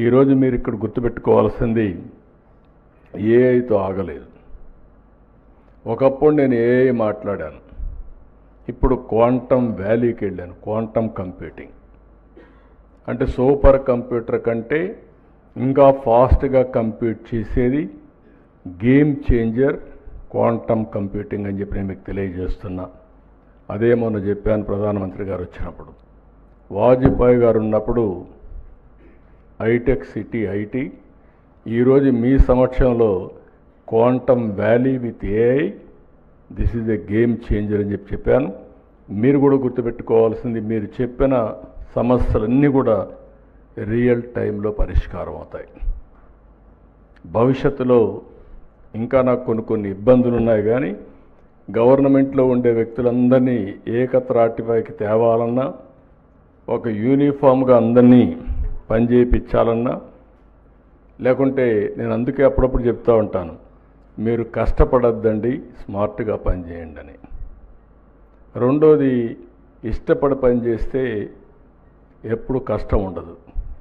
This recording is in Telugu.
ఈరోజు మీరు ఇక్కడ గుర్తుపెట్టుకోవాల్సింది ఏఐతో ఆగలేదు. ఒకప్పుడు నేను ఏఐ మాట్లాడాను, ఇప్పుడు క్వాంటమ్ వ్యాలీకి వెళ్ళాను. క్వాంటమ్ కంప్యూటింగ్ అంటే సూపర్ కంప్యూటర్ కంటే ఇంకా ఫాస్ట్గా కంప్యూట్ చేసేది గేమ్ చేంజర్ క్వాంటమ్ కంప్యూటింగ్ అని చెప్పి నేను మీకు తెలియజేస్తున్నా. అదే మొన్న చెప్పాను ప్రధానమంత్రి గారు వచ్చినప్పుడు. వాజ్పేయి గారు ఉన్నప్పుడు హైటెక్ సిటీ ఐటీ, ఈరోజు మీ సమక్షంలో quantum valley with AI, this is a game changer అని చెప్పాను. మీరు కూడా గుర్తుపెట్టుకోవాల్సింది, మీరు చెప్పిన సమస్యలన్నీ కూడా రియల్ టైంలో పరిష్కారం అవుతాయి. భవిష్యత్తులో ఇంకా నాకు కొన్ని ఇబ్బందులు ఉన్నాయి, కానీ గవర్నమెంట్లో ఉండే వ్యక్తులందరినీ ఏకత్రాటిపైకి తేవాలన్నా, ఒక యూనిఫామ్గా అందరినీ పనిచేయించాలన్నా, లేకుంటే నేను అందుకే అప్పుడప్పుడు చెప్తూ ఉంటాను, మీరు కష్టపడద్దండి, స్మార్ట్గా పనిచేయండి అని. రెండోది, ఇష్టపడి పనిచేస్తే ఎప్పుడు కష్టం ఉండదు.